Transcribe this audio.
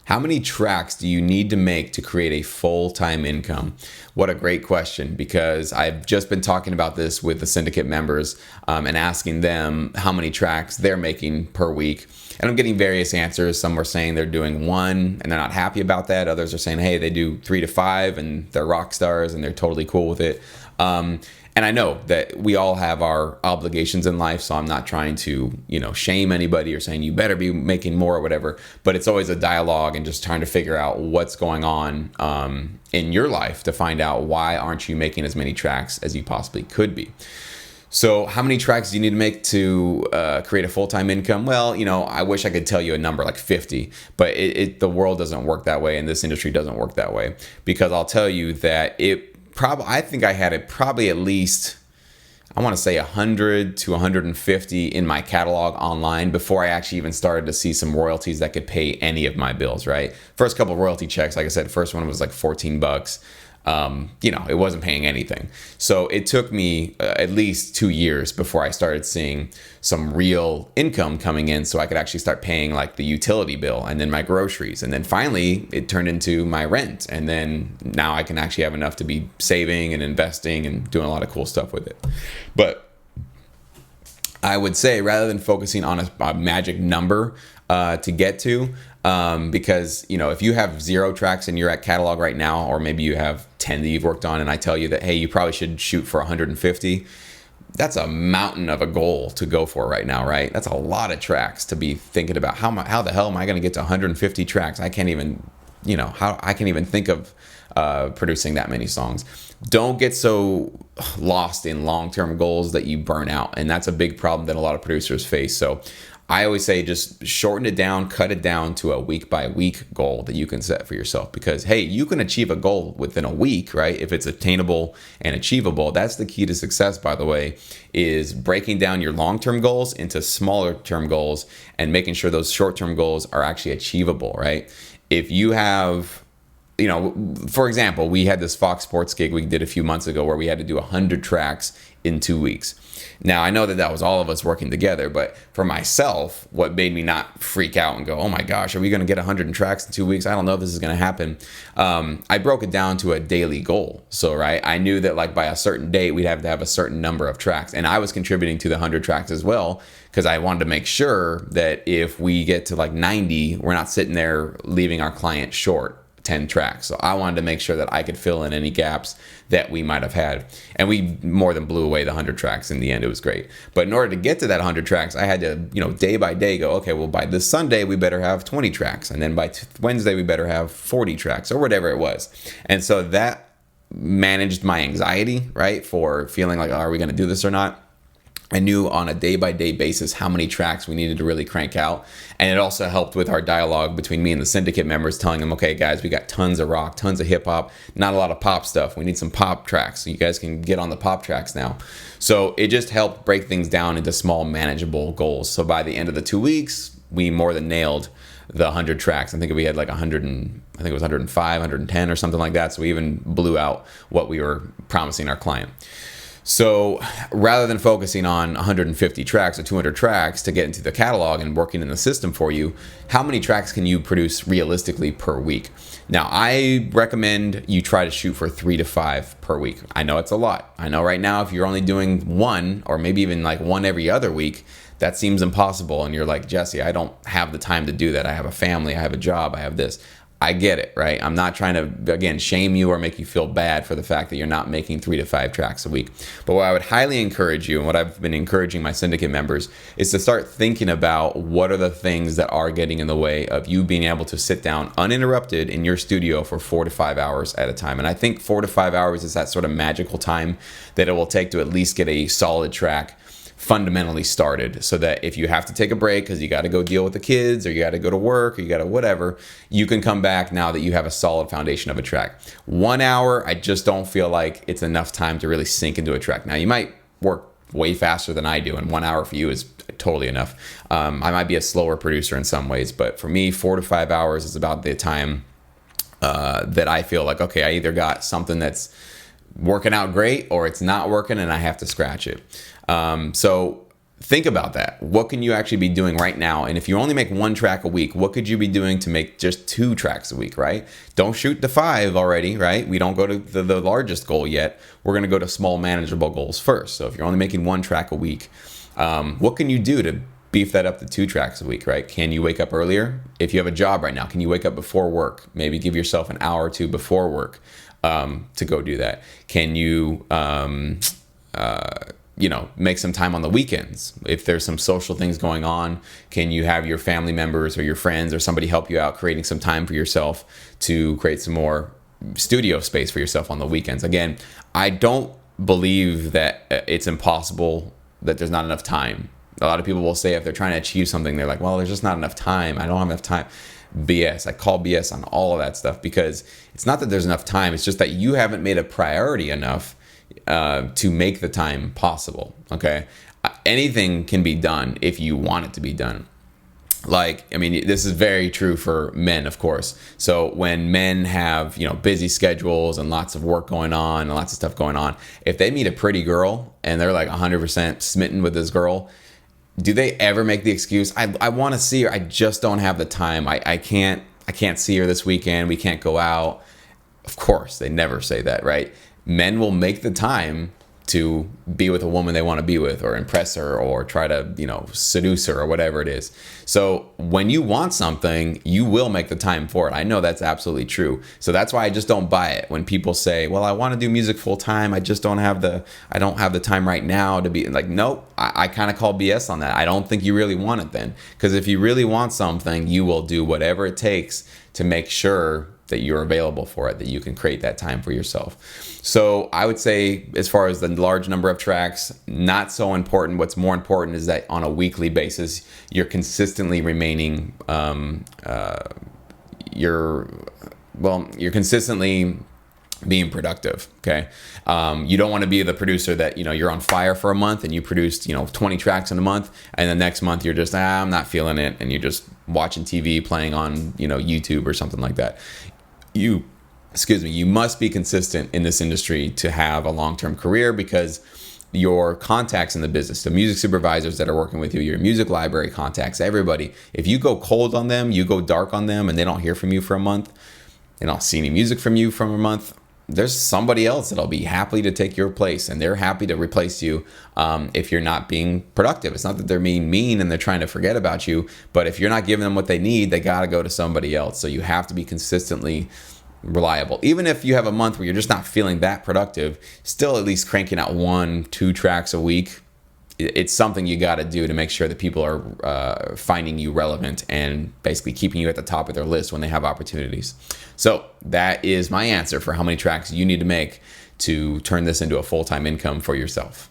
How many tracks do you need to make to create a full-time income? What a great question, because I've just been talking about this with the syndicate members and asking them how many tracks they're making per week. And I'm getting various answers. Some are saying they're doing one and they're not happy about that. Others are saying, hey, they do 3 to 5 and they're rock stars and they're totally cool with it. And I know that we all have our obligations in life, so I'm not trying to, shame anybody or saying you better be making more or whatever. But it's always a dialogue and just trying to figure out what's going on in your life to find out why aren't you making as many tracks as you possibly could be. So how many tracks do you need to make to create a full-time income? Well, I wish I could tell you a number like 50, but the world doesn't work that way, and this industry doesn't work that way, because I'll tell you that I think I had it probably at least, I want to say 100 to 150 in my catalog online before I actually even started to see some royalties that could pay any of my bills, right? First couple of royalty checks, like I said, first one was like $14. It wasn't paying anything. So it took me at least 2 years before I started seeing some real income coming in so I could actually start paying like the utility bill and then my groceries. And then finally it turned into my rent. And then now I can actually have enough to be saving and investing and doing a lot of cool stuff with it. But I would say, rather than focusing on a magic number to get to, because if you have 0 tracks and you're at catalog right now, or maybe you have 10 that you've worked on, and I tell you that, hey, you probably should shoot for 150, that's a mountain of a goal to go for right now, right? That's a lot of tracks to be thinking about. How the hell am I going to get to 150 tracks? I can't even, I can't even think of producing that many songs. Don't get so lost in long-term goals that you burn out, and that's a big problem that a lot of producers face. So I always say just shorten it down, cut it down to a week-by-week goal that you can set for yourself, because, hey, you can achieve a goal within a week, right? If it's attainable and achievable. That's the key to success, by the way, is breaking down your long-term goals into smaller-term goals and making sure those short-term goals are actually achievable, right? If you have, for example, we had this Fox Sports gig we did a few months ago where we had to do 100 tracks in 2 weeks. Now, I know that was all of us working together, but for myself, what made me not freak out and go, oh my gosh, are we going to get 100 tracks in 2 weeks? I don't know if this is going to happen. I broke it down to a daily goal. So, right, I knew that like by a certain date, we'd have to have a certain number of tracks. And I was contributing to the 100 tracks as well, because I wanted to make sure that if we get to like 90, we're not sitting there leaving our client short 10 tracks. So I wanted to make sure that I could fill in any gaps that we might have had. And we more than blew away the 100 tracks in the end. It was great. But in order to get to that 100 tracks, I had to, day by day go, okay, well, by this Sunday, we better have 20 tracks. And then by Wednesday, we better have 40 tracks or whatever it was. And so that managed my anxiety, right? For feeling like, oh, are we going to do this or not? I knew on a day-by-day basis how many tracks we needed to really crank out. And it also helped with our dialogue between me and the syndicate members, telling them, okay, guys, we got tons of rock, tons of hip-hop, not a lot of pop stuff. We need some pop tracks, so you guys can get on the pop tracks now. So it just helped break things down into small, manageable goals. So by the end of the 2 weeks, we more than nailed the 100 tracks. I think we had like 100 and I think it was 105, 110 or something like that. So we even blew out what we were promising our client. So rather than focusing on 150 tracks or 200 tracks to get into the catalog and working in the system for you, how many tracks can you produce realistically per week? Now, I recommend you try to shoot for 3 to 5 per week. I know it's a lot. I know right now if you're only doing one or maybe even like one every other week, that seems impossible. And you're like, Jesse, I don't have the time to do that. I have a family, I have a job, I have this. I get it, right? I'm not trying to, again, shame you or make you feel bad for the fact that you're not making 3 to 5 tracks a week. But what I would highly encourage you, and what I've been encouraging my syndicate members, is to start thinking about what are the things that are getting in the way of you being able to sit down uninterrupted in your studio for 4 to 5 hours at a time. And I think 4 to 5 hours is that sort of magical time that it will take to at least get a solid track fundamentally started, so that if you have to take a break because you got to go deal with the kids or you got to go to work or you got to whatever, you can come back now that you have a solid foundation of a track. 1 hour, I just don't feel like it's enough time to really sink into a track. Now, you might work way faster than I do, and 1 hour for you is totally enough. I might be a slower producer in some ways, but for me, 4 to 5 hours is about the time that I feel like, okay, I either got something that's working out great or it's not working and I have to scratch it. So think about that. What can you actually be doing right now? And if you only make 1 track a week, what could you be doing to make just 2 tracks a week, right? Don't shoot to 5 already, right? We don't go to the largest goal yet. We're going to go to small, manageable goals first. So if you're only making 1 track a week, what can you do to beef that up to 2 tracks a week, right? Can you wake up earlier? If you have a job right now, can you wake up before work? Maybe give yourself an hour or two before work to go do that. Can you make some time on the weekends? If there's some social things going on, can you have your family members or your friends or somebody help you out creating some time for yourself to create some more studio space for yourself on the weekends? Again, I don't believe that it's impossible, that there's not enough time. A lot of people will say if they're trying to achieve something, they're like, well, there's just not enough time. I don't have enough time. BS. I call BS on all of that stuff, because it's not that there's enough time. It's just that you haven't made a priority enough to make the time possible. Okay. Anything can be done if you want it to be done. This is very true for men, of course. So when men have, busy schedules and lots of work going on and lots of stuff going on, if they meet a pretty girl and they're like 100% smitten with this girl, do they ever make the excuse, I want to see her, I just don't have the time. I can't see her this weekend. We can't go out. Of course, they never say that, right? Men will make the time to be with a woman they want to be with, or impress her, or try to, seduce her, or whatever it is. So when you want something, you will make the time for it. I know that's absolutely true. So that's why I just don't buy it when people say, well, I want to do music full time. I just don't have the time right now to be like, nope. I kind of call BS on that. I don't think you really want it then. Because if you really want something, you will do whatever it takes to make sure that you're available for it, that you can create that time for yourself. So I would say, as far as the large number of tracks, not so important. What's more important is that on a weekly basis, you're consistently remaining, you're consistently being productive. Okay. You don't want to be the producer that, you're on fire for a month and you produced, 20 tracks in a month. And the next month you're just, I'm not feeling it. And you're just watching TV, playing on, YouTube or something like that. You must be consistent in this industry to have a long-term career, because your contacts in the business, the music supervisors that are working with you, your music library contacts, everybody, if you go cold on them, you go dark on them, and they don't hear from you for a month, they don't see any music from you for a month, there's somebody else that'll be happy to take your place, and they're happy to replace you if you're not being productive. It's not that they're being mean and they're trying to forget about you, but if you're not giving them what they need, they got to go to somebody else. So you have to be consistently reliable. Even if you have a month where you're just not feeling that productive, still at least cranking out 1-2 tracks a week. It's something you got to do to make sure that people are finding you relevant and basically keeping you at the top of their list when they have opportunities. So that is my answer for how many tracks you need to make to turn this into a full-time income for yourself.